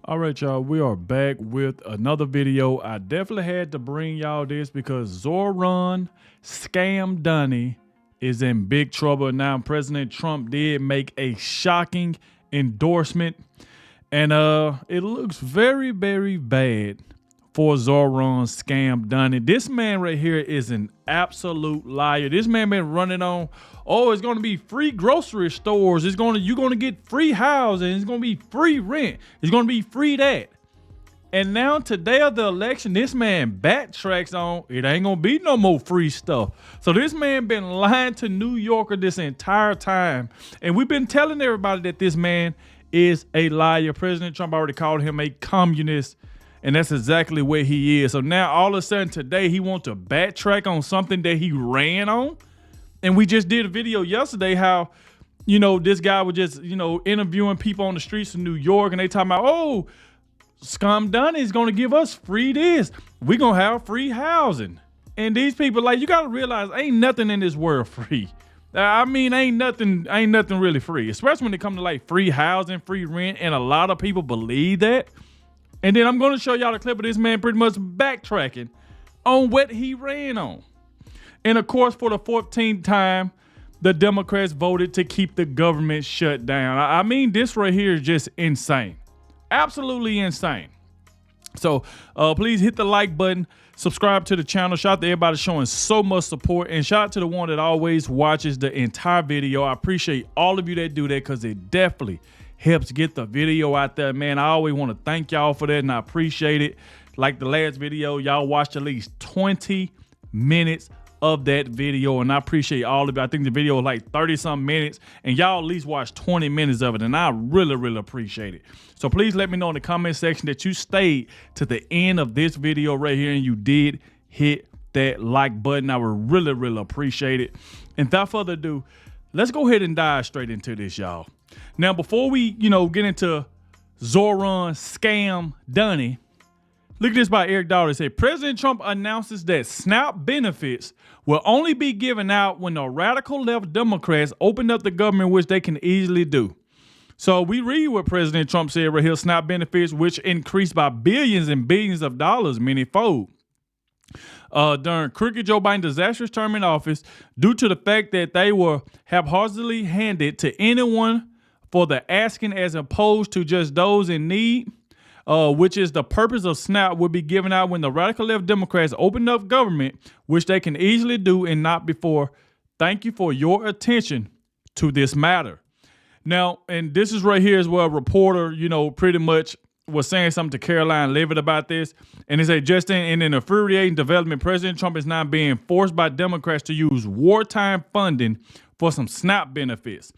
All right, y'all, we are back with another video. I definitely had to bring y'all this because Zohran Mamdani is in big trouble now. President Trump did make a shocking endorsement, and it looks very, very bad for Zohran Mamdani. This man right here is an absolute liar. This man been running on, oh, it's going to be free grocery stores. You're going to get free housing. It's going to be free rent. It's going to be free that. And now today of the election, this man backtracks on it ain't going to be no more free stuff. So this man been lying to New Yorker this entire time. And we've been telling everybody that this man is a liar. President Trump already called him a communist. And that's exactly where he is. So now all of a sudden today he wants to backtrack on something that he ran on. And we just did a video yesterday how, this guy was just, interviewing people on the streets of New York, and they talking about, oh, Mamdani is going to give us free this. We're going to have free housing. And these people, like, you got to realize ain't nothing in this world free. I mean, ain't nothing really free, especially when it comes to like free housing, free rent. And a lot of people believe that. And then I'm going to show y'all a clip of this man pretty much backtracking on what he ran on. And of course, for the 14th time, the Democrats voted to keep the government shut down. I mean, this right here is just insane. Absolutely insane. So please hit the like button, subscribe to the channel. Shout out to everybody showing so much support. And shout out to the one that always watches the entire video. I appreciate all of you that do that because it definitely helps get the video out there, man. I always want to thank y'all for that, and I appreciate it. Like the last video, y'all watched at least 20 minutes of that video, and I appreciate all of it. I think the video was like 30-something minutes, and y'all at least watched 20 minutes of it, and I really, really appreciate it. So please let me know in the comment section that you stayed to the end of this video right here, and you did hit that like button. I would really, really appreciate it. And without further ado, let's go ahead and dive straight into this, y'all. Now, before we, get into Zohran Mamdani, look at this by Eric Daugherty. It said, President Trump announces that SNAP benefits will only be given out when the radical left Democrats open up the government, which they can easily do. So we read what President Trump said right here, SNAP benefits, which increased by billions and billions of dollars, many-fold. During crooked Joe Biden's disastrous term in office, due to the fact that they were haphazardly handed to anyone for the asking as opposed to just those in need, which is the purpose of SNAP, will be given out when the radical left Democrats open up government, which they can easily do and not before. Thank you for your attention to this matter. Now, and this is right here is where a reporter, pretty much was saying something to Caroline Leavitt about this. And he said, just in an infuriating development, President Trump is now being forced by Democrats to use wartime funding for some SNAP benefits.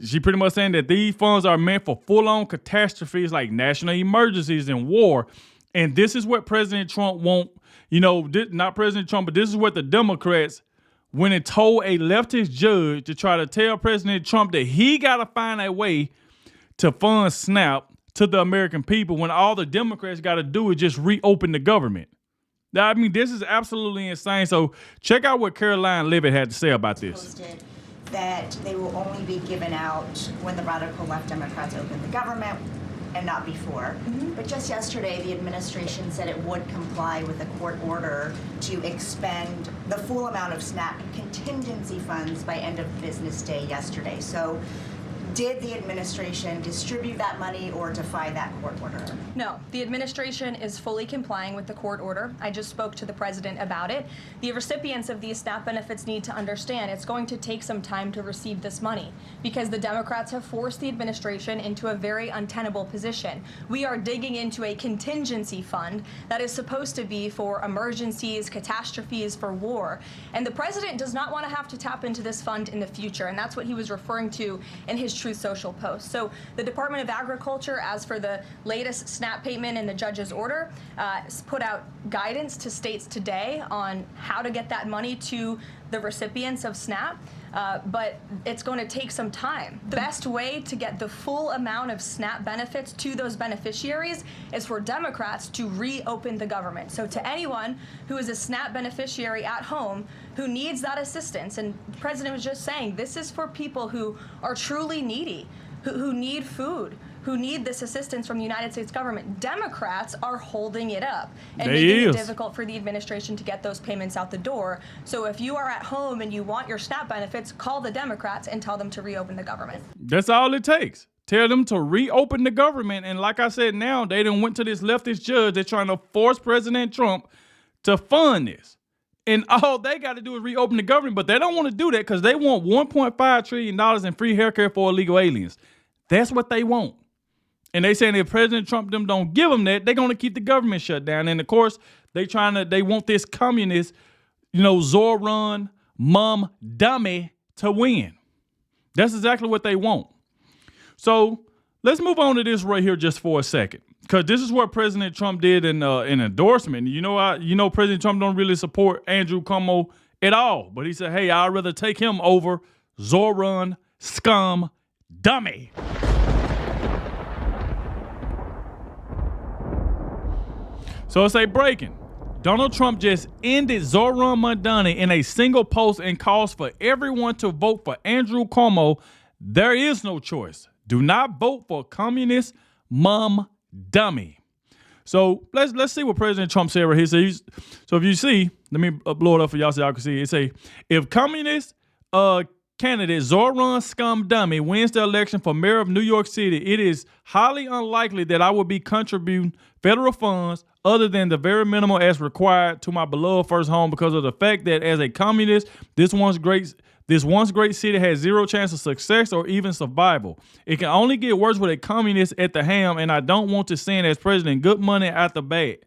She pretty much saying that these funds are meant for full-on catastrophes like national emergencies and war. And this is what President Trump won't, not President Trump, but this is what the Democrats went and told a leftist judge to try to tell President Trump that he got to find a way to fund SNAP to the American people when all the Democrats got to do is just reopen the government. Now, I mean, this is absolutely insane. So check out what Caroline Leavitt had to say about this. That they will only be given out when the radical left Democrats open the government and not before. But just yesterday, the administration said it would comply with a court order to expend the full amount of SNAP contingency funds by end of business day yesterday. So did the administration distribute that money or defy that court order? No, the administration is fully complying with the court order. I just spoke to the president about it. The recipients of these SNAP benefits need to understand it's going to take some time to receive this money because the Democrats have forced the administration into a very untenable position. We are digging into a contingency fund that is supposed to be for emergencies, catastrophes, for war. And the president does not want to have to tap into this fund in the future, and that's what he was referring to in his Truth Social post. So the Department of Agriculture, as for the latest SNAP payment in the judge's order, put out guidance to states today on how to get that money to the recipients of SNAP. But it's going to take some time. The best way to get the full amount of SNAP benefits to those beneficiaries is for Democrats to reopen the government. So to anyone who is a SNAP beneficiary at home who needs that assistance, and the president was just saying, this is for people who are truly needy, who need food, who need this assistance from the United States government. Democrats are holding it up and They making it is. difficult for the administration to get those payments out the door. So if you are at home and you want your SNAP benefits, call the Democrats and tell them to reopen the government. That's all it takes. Tell them to reopen the government. And like I said, now they done went to this leftist judge. They're trying to force President Trump to fund this. And all they got to do is reopen the government. But they don't want to do that because they want $1.5 trillion in free healthcare for illegal aliens. That's what they want. And they saying if President Trump them don't give them that, they're going to keep the government shut down. And of course, they want this communist, Zohran Mamdani to win. That's exactly what they want. So let's move on to this right here just for a second, because this is what President Trump did in an endorsement. President Trump don't really support Andrew Cuomo at all, but he said, "Hey, I'd rather take him over Zohran Mamdani." So it's a breaking. Donald Trump just ended Zohran Mamdani in a single post and calls for everyone to vote for Andrew Cuomo. There is no choice. Do not vote for communist Mamdani. So let's see what President Trump said right here. So if you see, let me blow it up for y'all so y'all can see. It say, if communist candidate Zohran Mamdani wins the election for mayor of New York City, it is highly unlikely that I will be contributing federal funds other than the very minimal as required to my beloved first home because of the fact that as a communist, this once great city has zero chance of success or even survival. It can only get worse with a communist at the helm, and I don't want to send as president good money at the bad.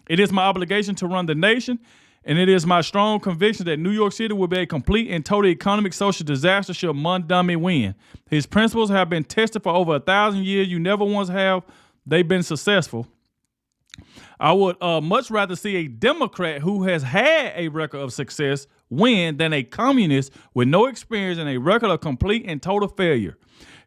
It is my obligation to run the nation, and it is my strong conviction that New York City will be a complete and total economic social disaster should Mamdani win. His principles have been tested for over 1,000 years. You never once have they been successful. I would much rather see a Democrat who has had a record of success win than a communist with no experience and a record of complete and total failure.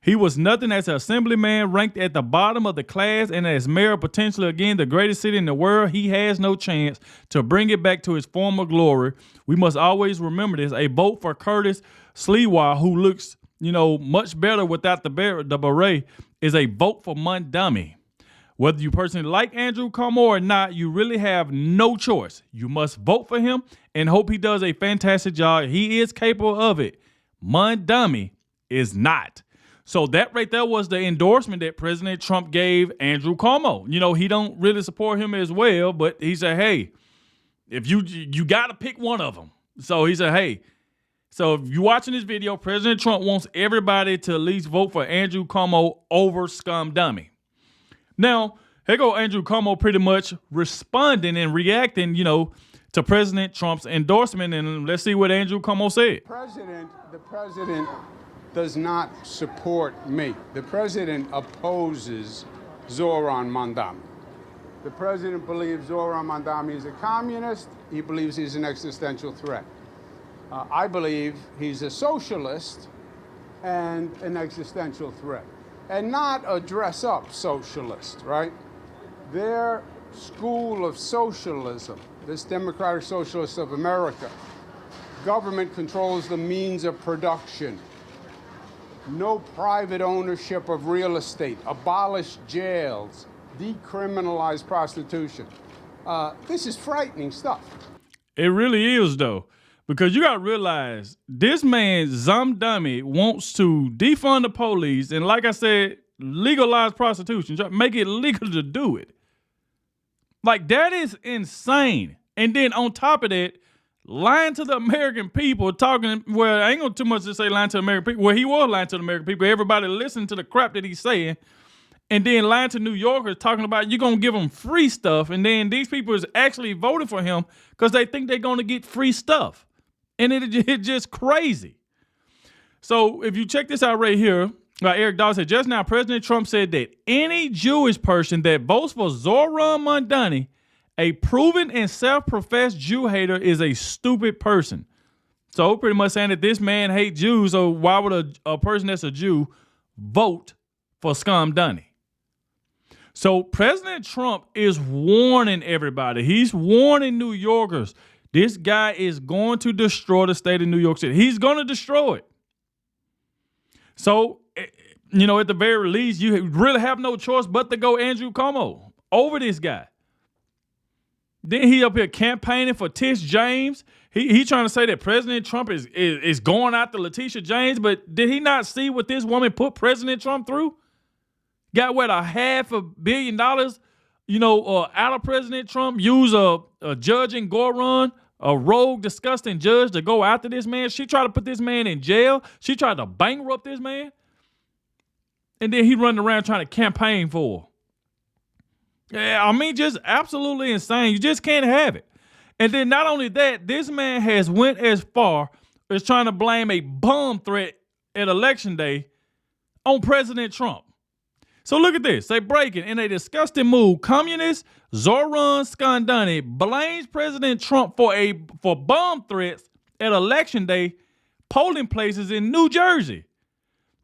He was nothing as an assemblyman, ranked at the bottom of the class, and as mayor, potentially again the greatest city in the world, he has no chance to bring it back to its former glory. We must always remember this. A vote for Curtis Sliwa, who looks, much better without the beret, is a vote for Mamdani. Whether you personally like Andrew Cuomo or not, you really have no choice. You must vote for him and hope he does a fantastic job. He is capable of it. Mamdani is not. So that right there was the endorsement that President Trump gave Andrew Cuomo. He don't really support him as well, but he said, hey, if you got to pick one of them. So he said, hey, so if you're watching this video, President Trump wants everybody to at least vote for Andrew Cuomo over Mamdani. Now, here go Andrew Cuomo pretty much responding and reacting, to President Trump's endorsement. And let's see what Andrew Cuomo said. The president does not support me. The president opposes Zohran Mamdani. The president believes Zohran Mamdani is a communist. He believes he's an existential threat. I believe he's a socialist and an existential threat. And not a dress-up socialist, right? Their school of socialism, this Democratic Socialists of America, government controls the means of production. No private ownership of real estate, abolish jails, decriminalize prostitution. This is frightening stuff. It really is, though. Because you got to realize, this man, Mamdani, wants to defund the police and, like I said, legalize prostitution, make it legal to do it. Like, that is insane. And then on top of that, lying to the American people, I ain't going to too much to say lying to the American people. Well, he was lying to the American people. Everybody listened to the crap that he's saying. And then lying to New Yorkers, talking about you're going to give them free stuff. And then these people is actually voting for him because they think they're going to get free stuff. And it's just crazy. So if you check this out right here, like Eric Dawes said, just now President Trump said that any Jewish person that votes for Zohran Mamdani, a proven and self-professed Jew hater, is a stupid person. So pretty much saying that this man hates Jews, so why would a person that's a Jew vote for Mamdani? So President Trump is warning everybody. He's warning New Yorkers. This guy is going to destroy the state of New York City. He's going to destroy it. So at the very least, you really have no choice but to go Andrew Cuomo over this guy. Then he up here campaigning for Tish James. He trying to say that President Trump is going after Letitia James, but did he not see what this woman put President Trump through? Got what, $500 million, out of President Trump, use a judge in Goron, a rogue, disgusting judge to go after this man. She tried to put this man in jail. She tried to bankrupt this man. And then he running around trying to campaign for her. Yeah, I mean, just absolutely insane. You just can't have it. And then not only that, this man has went as far as trying to blame a bomb threat at Election Day on President Trump. So look at this. They breaking in a disgusting move. Communist Zohran Mamdani blames President Trump for bomb threats at Election Day polling places in New Jersey.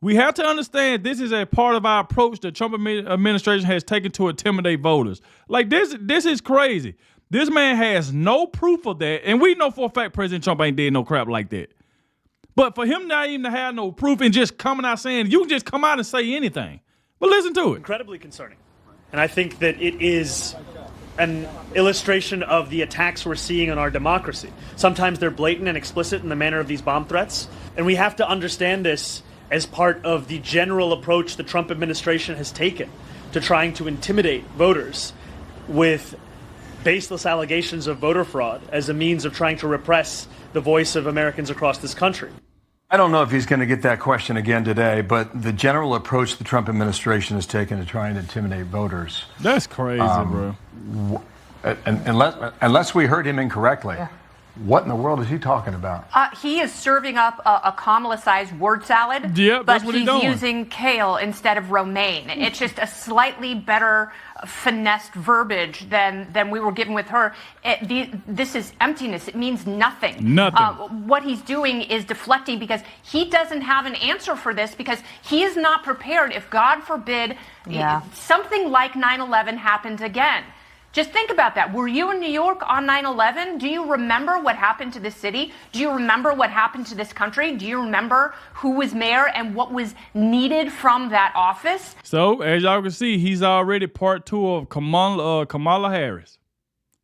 We have to understand this is a part of our approach the Trump administration has taken to intimidate voters. Like this is crazy. This man has no proof of that, and we know for a fact President Trump ain't did no crap like that. But for him not even to have no proof and just coming out saying, you can just come out and say anything. But listen to it. Incredibly concerning. And I think that it is an illustration of the attacks we're seeing on our democracy. Sometimes they're blatant and explicit in the manner of these bomb threats, and we have to understand this as part of the general approach the Trump administration has taken to trying to intimidate voters with baseless allegations of voter fraud as a means of trying to repress the voice of Americans across this country. I don't know if he's going to get that question again today, but the general approach the Trump administration has taken to try and intimidate voters. That's crazy, bro. Unless we heard him incorrectly. Yeah. What in the world is he talking about? He is serving up a Kamala-sized word salad, but he's using kale instead of romaine. It's just a slightly better finessed verbiage than we were given with her. This is emptiness. It means nothing. Nothing. What he's doing is deflecting because he doesn't have an answer for this because he is not prepared if, God forbid, something like 9/11 happens again. Just think about that. Were you in New York on 9/11? Do you remember what happened to this city? Do you remember what happened to this country? Do you remember who was mayor and what was needed from that office? So, as y'all can see, he's already part two of Kamala Harris.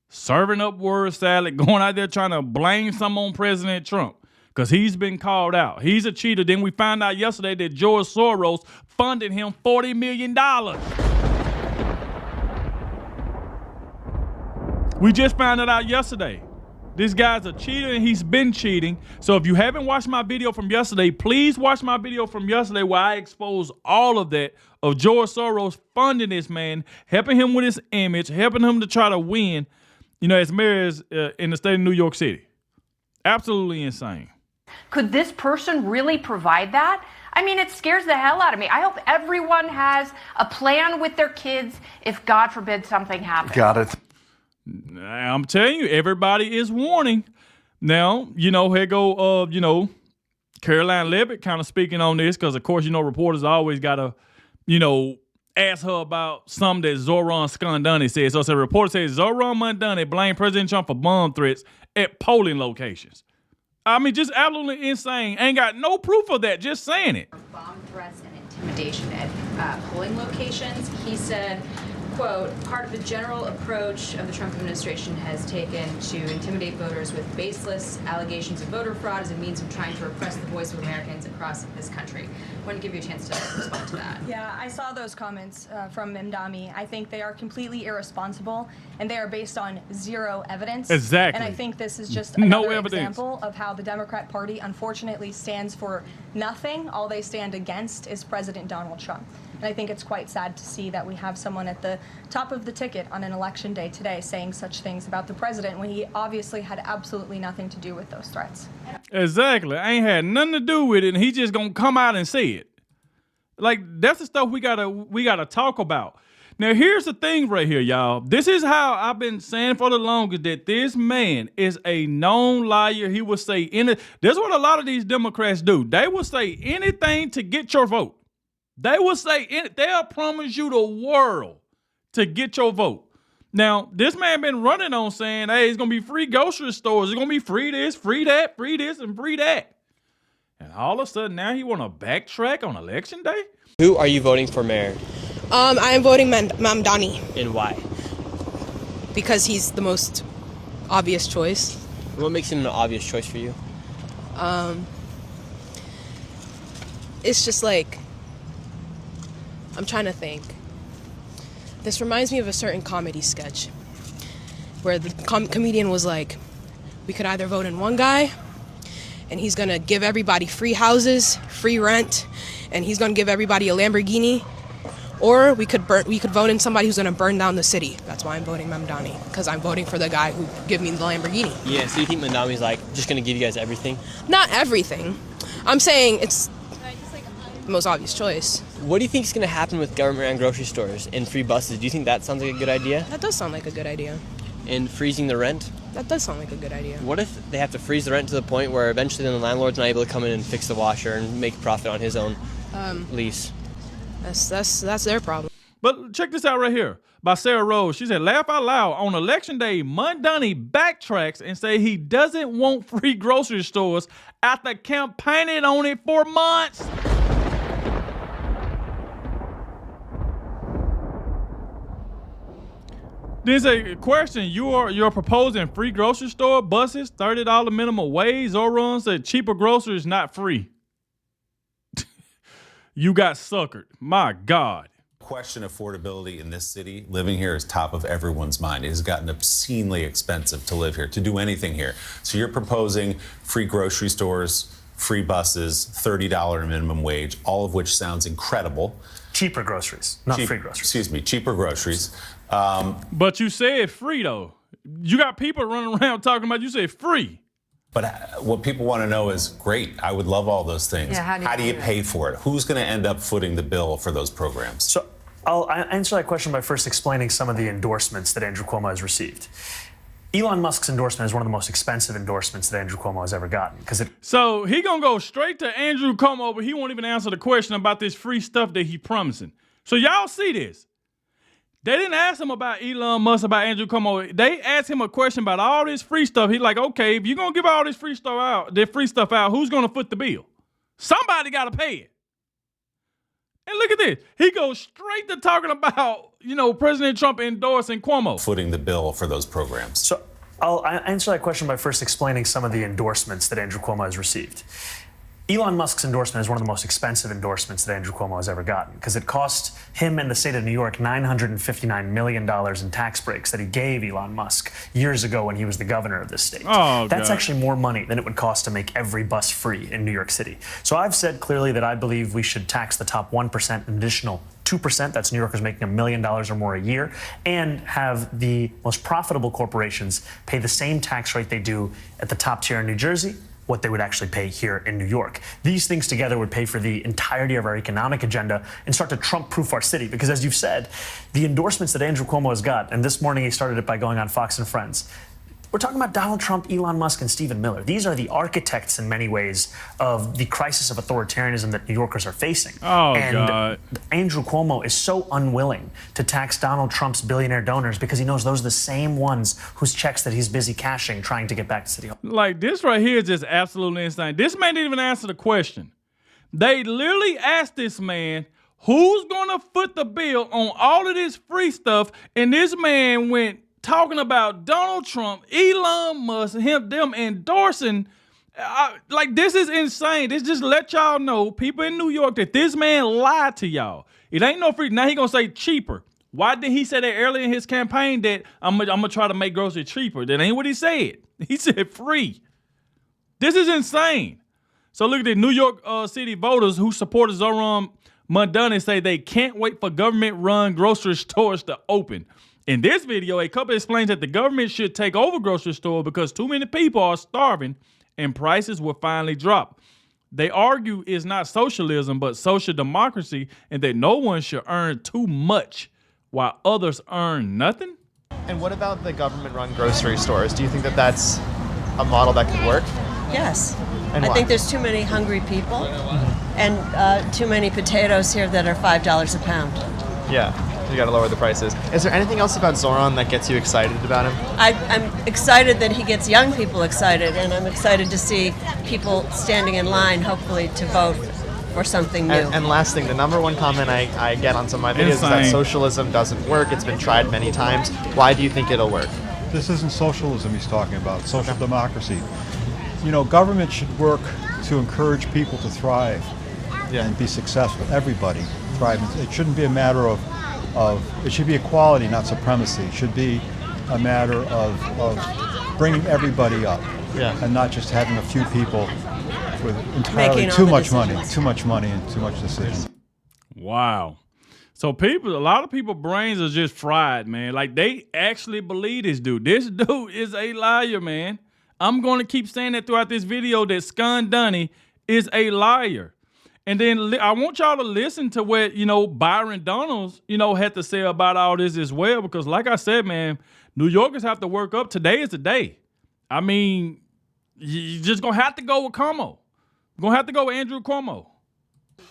Serving up word salad, going out there trying to blame something on President Trump because he's been called out. He's a cheater. Then we found out yesterday that George Soros funded him $40 million. We just found it out yesterday. This guy's a cheater and he's been cheating. So if you haven't watched my video from yesterday, please watch my video from yesterday where I expose all of that of George Soros funding this man, helping him with his image, helping him to try to win, as mayor in the state of New York City. Absolutely insane. Could this person really provide that? I mean, it scares the hell out of me. I hope everyone has a plan with their kids if, God forbid, something happens. Got it. I'm telling you, everybody is warning. Now, here go, Caroline Levitt kind of speaking on this because, of course, reporters always got to, ask her about something that Zohran Mamdani said. So, a reporter says Zohran Mamdani blamed President Trump for bomb threats at polling locations. I mean, just absolutely insane. Ain't got no proof of that, just saying it. Bomb threats and intimidation at polling locations. He said, quote, part of the general approach of the Trump administration has taken to intimidate voters with baseless allegations of voter fraud as a means of trying to repress the voice of Americans across this country. I want to give you a chance to respond to that. Yeah, I saw those comments from Mamdani. I think they are completely irresponsible, and they are based on zero evidence. Exactly. And I think this is just another example of how the Democrat Party, unfortunately, stands for nothing. All they stand against is President Donald Trump. And I think it's quite sad to see that we have someone at the top of the ticket on an election day today saying such things about the president when he obviously had absolutely nothing to do with those threats. Exactly. Ain't had nothing to do with it, and he just gonna come out and say it. Like, that's the stuff we gotta talk about. Now, here's the thing right here, y'all. This is how I've been saying for the longest that this man is a known liar. He will say that's what a lot of these Democrats do. They will say anything to get your vote. They will say they'll promise you the world to get your vote. Now, this man been running on saying, hey, it's going to be free grocery stores. It's going to be free this, free that, free this, and free that. And all of a sudden, now he want to backtrack on election day? Who are you voting for mayor? I am voting Mamdani And why? because he's the most obvious choice. What makes him an obvious choice for you? It's just like, I'm trying to think. This reminds me of a certain comedy sketch where the comedian was like, we could either vote in one guy and he's gonna give everybody free houses, free rent, and he's gonna give everybody a Lamborghini, or we could vote in somebody who's gonna burn down the city. That's why I'm voting Mamdani, because I'm voting for the guy who give me the Lamborghini. Yeah, so you think Mamdani's like just gonna give you guys everything? Not everything. I'm saying it's the most obvious choice. What do you think is gonna happen with government-run grocery stores and free buses? Do you think that sounds like a good idea? That does sound like a good idea. And freezing the rent? That does sound like a good idea. What if they have to freeze the rent to the point where eventually then the landlord's not able to come in and fix the washer and make a profit on his own lease? That's their problem. But check this out right here by Sarah Rose. She said, laugh out loud. On election day, Mamdani backtracks and say he doesn't want free grocery stores after campaigning on it for months. Then say, question, you're proposing free grocery store, buses, $30 minimum wage, Zohran said cheaper groceries, not free. You got suckered. My God. Question affordability in this city. Living here is top of everyone's mind. It has gotten obscenely expensive to live here, to do anything here. So you're proposing free grocery stores, free buses, $30 minimum wage, all of which sounds incredible. Cheaper groceries, not free groceries. Excuse me, cheaper groceries. But you said free, though. You got people running around talking about you said free. But what people want to know is, great, I would love all those things. Yeah, how do you pay for it? Who's going to end up footing the bill for those programs? So I'll answer that question by first explaining some of the endorsements that Andrew Cuomo has received. Elon Musk's endorsement is one of the most expensive endorsements that Andrew Cuomo has ever gotten. So he gonna go straight to Andrew Cuomo, but he won't even answer the question about this free stuff that he promising. So y'all see this. They didn't ask him about Elon Musk, about Andrew Cuomo. They asked him a question about all this free stuff. He's like, okay, if you're gonna give all this free stuff out, who's gonna foot the bill? Somebody gotta pay it. And look at this. He goes straight to talking about, President Trump endorsing Cuomo. Footing the bill for those programs. So I'll answer that question by first explaining some of the endorsements that Andrew Cuomo has received. Elon Musk's endorsement is one of the most expensive endorsements that Andrew Cuomo has ever gotten, because it cost him and the state of New York $959 million in tax breaks that he gave Elon Musk years ago when he was the governor of this state. Oh, That's God. actually more money than it would cost to make every bus free in New York City. So I've said clearly that I believe we should tax the top 1% an additional 2%, that's New Yorkers making $1 million or more a year, and have the most profitable corporations pay the same tax rate they do at the top tier in New Jersey, what they would actually pay here in New York. These things together would pay for the entirety of our economic agenda and start to Trump-proof our city. Because as you've said, the endorsements that Andrew Cuomo has got, and this morning he started it by going on Fox and Friends, we're talking about Donald Trump, Elon Musk, and Stephen Miller. These are the architects in many ways of the crisis of authoritarianism that New Yorkers are facing. Oh, and God. Andrew Cuomo is so unwilling to tax Donald Trump's billionaire donors because he knows those are the same ones whose checks that he's busy cashing trying to get back to City Hall. Like, this right here is just absolutely insane. This man didn't even answer the question. They literally asked this man, who's gonna foot the bill on all of this free stuff? And this man went talking about Donald Trump, Elon Musk, them endorsing. This is insane. This just let y'all know, people in New York, that this man lied to y'all. It ain't no free. Now he gonna say cheaper. Why did he say that earlier in his campaign that I'm gonna try to make groceries cheaper? That ain't what he said. He said free. This is insane. So look at the New York City voters who supported Zohran Mamdani say they can't wait for government-run grocery stores to open. In this video, a couple explains that the government should take over grocery stores because too many people are starving and prices will finally drop. They argue it's not socialism, but social democracy, and that no one should earn too much while others earn nothing. And what about the government-run grocery stores? Do you think that that's a model that could work? Yes. And I why? think there's too many hungry people and too many potatoes here that are $5 a pound. Yeah, you got to lower the prices. Is there anything else about Zohran that gets you excited about him? I'm excited that he gets young people excited, and I'm excited to see people standing in line, hopefully, to vote for something new. And last thing, the number one comment I get on some of my videos is that socialism doesn't work. It's been tried many times. Why do you think it'll work? This isn't socialism he's talking about, social democracy. You know, government should work to encourage people to thrive and be successful. Everybody thrive. It shouldn't be a matter of it should be equality, not supremacy. It should be a matter of bringing everybody up and not just having a few people with entirely too much money and too much decision. Wow. So a lot of people brains are just fried, man. Like they actually believe this dude. This dude is a liar, man. I'm going to keep saying that throughout this video that Mamdani is a liar. And then I want y'all to listen to what, Byron Donalds, had to say about all this as well. Because like I said, man, New Yorkers have to work up. Today is the day. I mean, you're just going to have to go with Cuomo. Going to have to go with Andrew Cuomo.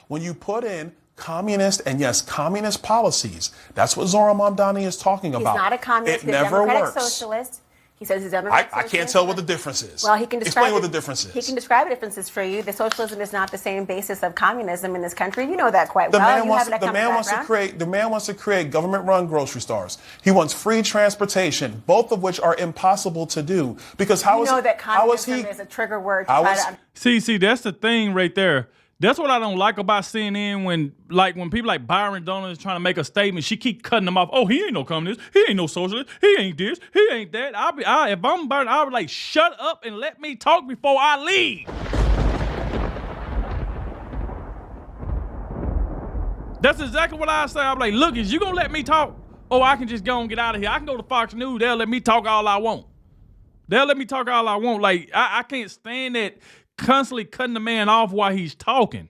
When you put in communist and yes, communist policies, that's what Zohran Mamdani is talking about. He's not a communist. It never Democratic works. Socialist. He says he's Democratic I can't tell what the difference is. Well, he can describe Explain what the difference is. He can describe the differences for you. The socialism is not the same basis of communism in this country. You know that quite The well. man wants to create government-run grocery stores. He wants free transportation, both of which are impossible to do. Because how is is a trigger word. See, that's the thing right there. That's what I don't like about CNN when people like Byron Donalds is trying to make a statement, she keep cutting them off. Oh, he ain't no communist. He ain't no socialist. He ain't this. He ain't that. If I'm Byron, I'll be like, shut up and let me talk before I leave. That's exactly what I say. I'm like, look, is you gonna let me talk? Oh, I can just go and get out of here. I can go to Fox News. They'll let me talk all I want. Like, I can't stand that constantly cutting the man off while he's talking.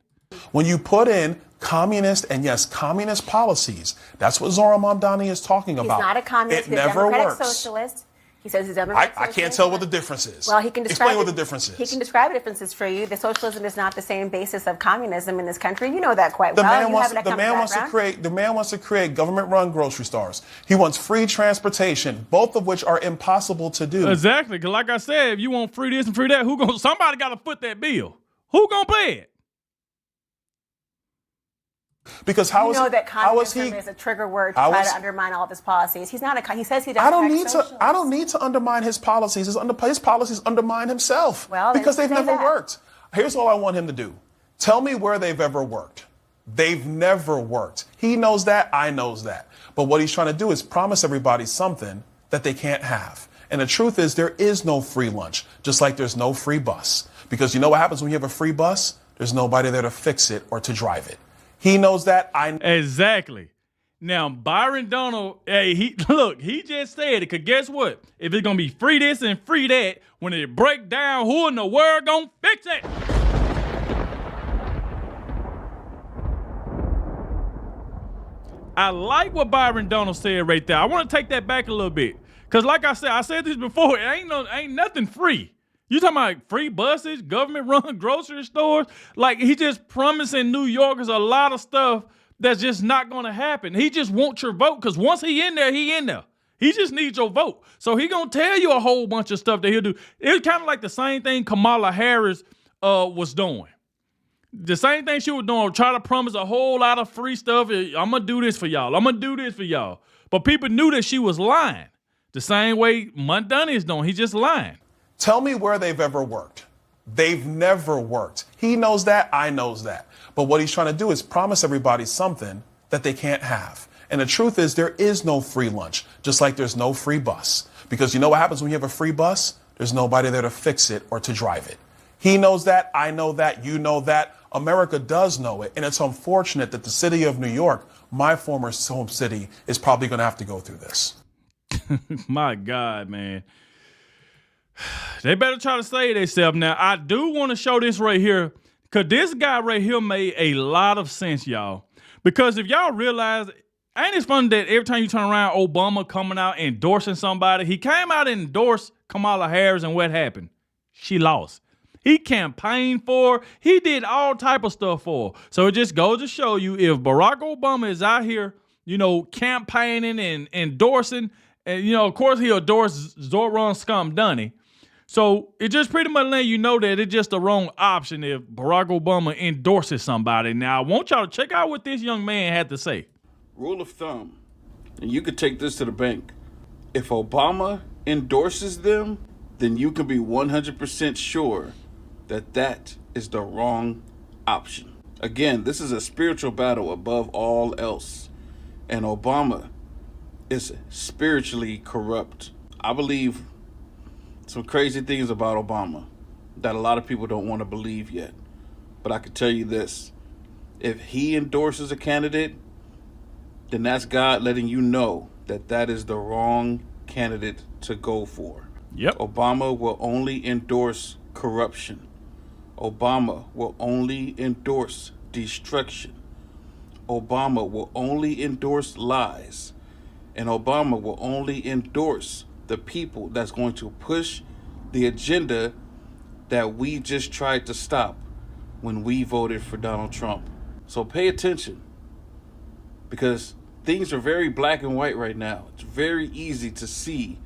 When you put in communist and yes, communist policies, that's what Zohran Mamdani is talking about. He's not a communist. It never Democratic works. Socialist. He says he's Democratic I can't tell what the difference is. Well, he can describe Explain what the difference is. He can describe the differences for you. The socialism is not the same basis of communism in this country. You know that quite The well. man wants to create government-run grocery stores. He wants free transportation, both of which are impossible to do. Exactly, because like I said, if you want free this and free that, somebody got to foot that bill. Who gonna pay it? Because communism is a trigger word to try to undermine all of his policies. He's not he says he doesn't. I don't need to undermine his policies. His policies undermine himself. Well, because they've never worked. Here's all I want him to do. Tell me where they've ever worked. They've never worked. He knows that. I knows that. But what he's trying to do is promise everybody something that they can't have. And the truth is there is no free lunch, just like there's no free bus. Because you know what happens when you have a free bus? There's nobody there to fix it or to drive it. He knows that. Exactly. Now, Byron Donald, he just said it, because guess what? If it's going to be free this and free that, when it break down, who in the world going to fix it? I like what Byron Donald said right there. I want to take that back a little bit. Because like I said this before, ain't nothing free. You talking about free buses, government-run grocery stores? Like, he just promising New Yorkers a lot of stuff that's just not going to happen. He just wants your vote, because once he in there, he in there. He just needs your vote. So he going to tell you a whole bunch of stuff that he'll do. It's kind of like the same thing Kamala Harris was doing. The same thing she was doing, try to promise a whole lot of free stuff. I'm going to do this for y'all. I'm going to do this for y'all. But people knew that she was lying. The same way Mamdani is doing. He's just lying. Tell me where they've ever worked. They've never worked. He knows that. I knows that. But what he's trying to do is promise everybody something that they can't have. And the truth is there is no free lunch, just like there's no free bus. Because you know what happens when you have a free bus? There's nobody there to fix it or to drive it. He knows that. I know that. You know that. America does know it. And it's unfortunate that the city of New York, my former home city, is probably going to have to go through this. My God, man. They better try to save themselves. Now, I do want to show this right here, because this guy right here made a lot of sense, y'all. Because if y'all realize, ain't it funny that every time you turn around, Obama coming out endorsing somebody? He came out and endorsed Kamala Harris, and what happened? She lost. He campaigned for her. He did all type of stuff for her. So it just goes to show you, if Barack Obama is out here, campaigning and endorsing, and, of course, he endorsed Zohran Mamdani. So it just pretty much letting you know that it's just the wrong option if Barack Obama endorses somebody. Now, I want y'all to check out what this young man had to say. Rule of thumb, and you could take this to the bank. If Obama endorses them, then you can be 100% sure that that is the wrong option. Again, this is a spiritual battle above all else. And Obama is spiritually corrupt. I believe some crazy things about Obama that a lot of people don't want to believe yet. But I can tell you this. If he endorses a candidate, then that's God letting you know that that is the wrong candidate to go for. Yep. Obama will only endorse corruption. Obama will only endorse destruction. Obama will only endorse lies. And Obama will only endorse the people that's going to push the agenda that we just tried to stop when we voted for Donald Trump. So pay attention, because things are very black and white right now. It's very easy to see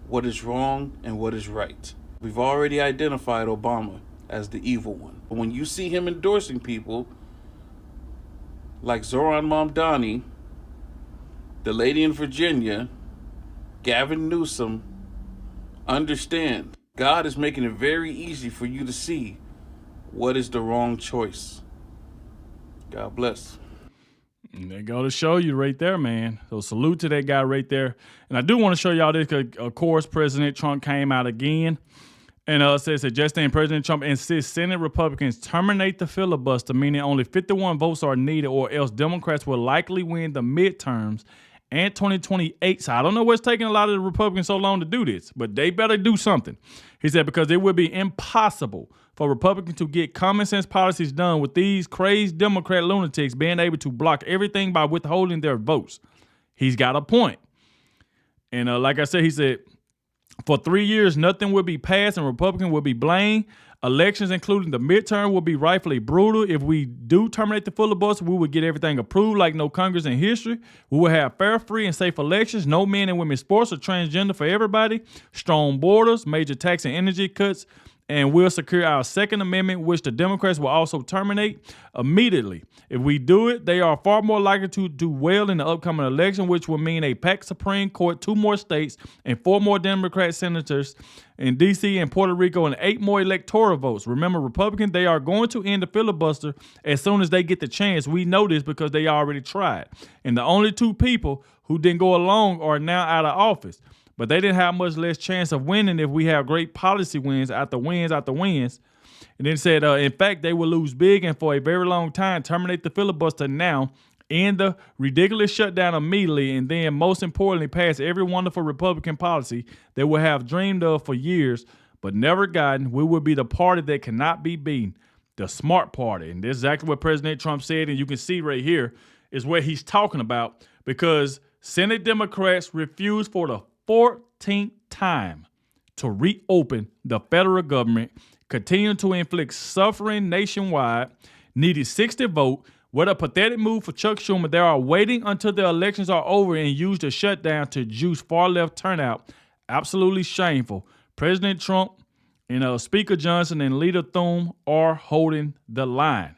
what is wrong and what is right. We've already identified Obama as the evil one. But when you see him endorsing people like Zohran Mamdani, the lady in Virginia, Gavin Newsom, understand, God is making it very easy for you to see what is the wrong choice. God bless. And they go to show you right there, man. So salute to that guy right there. And I do want to show y'all this because, of course, President Trump came out again and says that suggesting President Trump insists Senate Republicans terminate the filibuster, meaning only 51 votes are needed, or else Democrats will likely win the midterms and 2028. So I don't know what's taking a lot of the Republicans so long to do this, but they better do something. He said because it would be impossible for Republicans to get common sense policies done with these crazed Democrat lunatics being able to block everything by withholding their votes. He's got a point. And like I said, he said, for 3 years, nothing will be passed and Republicans will be blamed. Elections, including the midterm, will be rightfully brutal. If we do terminate the filibuster, we will get everything approved like no Congress in history. We will have fair, free, and safe elections, no men and women sports or transgender for everybody, strong borders, major tax and energy cuts, and we'll secure our Second Amendment, which the Democrats will also terminate immediately. If we do it, they are far more likely to do well in the upcoming election, which will mean a packed Supreme Court, 2 more states, and 4 more Democrat senators in D.C. and Puerto Rico, and 8 more electoral votes. Remember, Republicans, they are going to end the filibuster as soon as they get the chance. We know this because they already tried. And the only 2 people who didn't go along are now out of office. But they didn't have much less chance of winning if we have great policy wins after wins after wins. And then said, in fact, they will lose big and for a very long time. Terminate the filibuster now, end the ridiculous shutdown immediately, and then, most importantly, pass every wonderful Republican policy that we have dreamed of for years but never gotten. We will be the party that cannot be beaten, the smart party. And this is exactly what President Trump said, and you can see right here is what he's talking about, because Senate Democrats refused for the 14th time to reopen the federal government, continuing to inflict suffering nationwide, needed 60 votes. What a pathetic move for Chuck Schumer. They are waiting until the elections are over and use the shutdown to juice far left turnout. Absolutely shameful. President Trump and Speaker Johnson and Leader Thune are holding the line.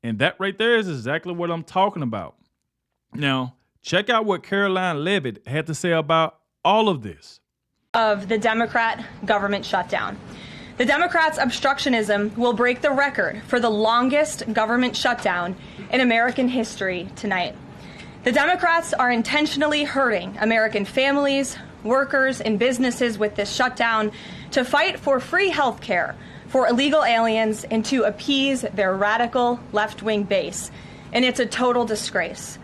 And that right there is exactly what I'm talking about. Now, check out what Caroline Leavitt had to say about all of this. Of the Democrat government shutdown. The Democrats' obstructionism will break the record for the longest government shutdown in American history tonight. The Democrats are intentionally hurting American families, workers, and businesses with this shutdown to fight for free health care for illegal aliens and to appease their radical left-wing base. And it's a total disgrace.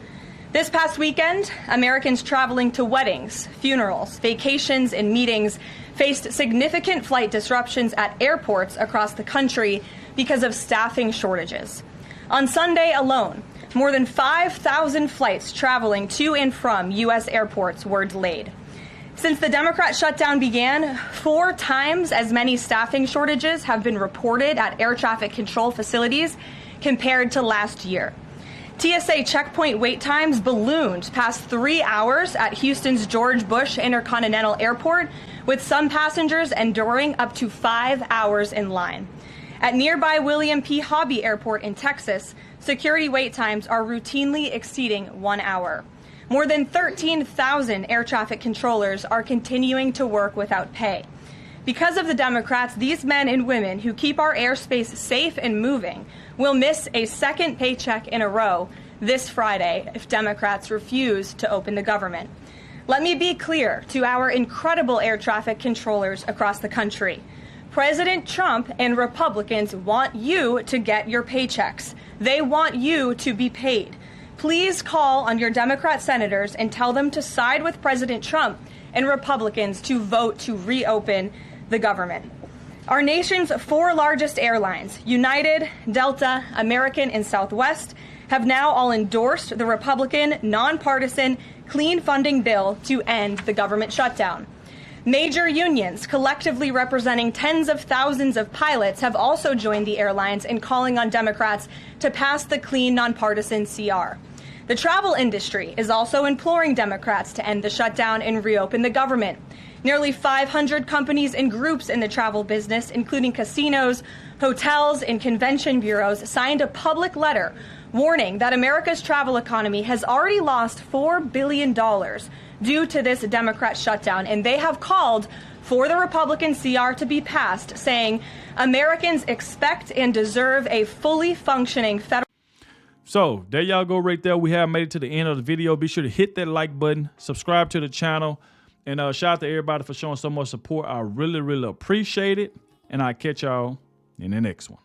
This past weekend, Americans traveling to weddings, funerals, vacations, and meetings faced significant flight disruptions at airports across the country because of staffing shortages. On Sunday alone, more than 5,000 flights traveling to and from U.S. airports were delayed. Since the Democrat shutdown began, 4 times as many staffing shortages have been reported at air traffic control facilities compared to last year. TSA checkpoint wait times ballooned past 3 hours at Houston's George Bush Intercontinental Airport, with some passengers enduring up to 5 hours in line. At nearby William P. Hobby Airport in Texas, security wait times are routinely exceeding 1 hour. More than 13,000 air traffic controllers are continuing to work without pay. Because of the Democrats, these men and women who keep our airspace safe and moving will miss a second paycheck in a row this Friday if Democrats refuse to open the government. Let me be clear to our incredible air traffic controllers across the country. President Trump and Republicans want you to get your paychecks. They want you to be paid. Please call on your Democrat senators and tell them to side with President Trump and Republicans to vote to reopen the government. Our nation's 4 largest airlines, United, Delta, American, and Southwest, have now all endorsed the Republican, nonpartisan, clean funding bill to end the government shutdown. Major unions, collectively representing tens of thousands of pilots, have also joined the airlines in calling on Democrats to pass the clean, nonpartisan CR. The travel industry is also imploring Democrats to end the shutdown and reopen the government. Nearly 500 companies and groups in the travel business, including casinos, hotels, and convention bureaus, signed a public letter warning that America's travel economy has already lost $4 billion due to this Democrat shutdown, and they have called for the Republican CR to be passed, saying Americans expect and deserve a fully functioning federal. So there y'all go right there. We have made it to the end of the video. Be sure to hit that like button, subscribe to the channel, and shout out to everybody for showing so much support. I really, really appreciate it. And I'll catch y'all in the next one.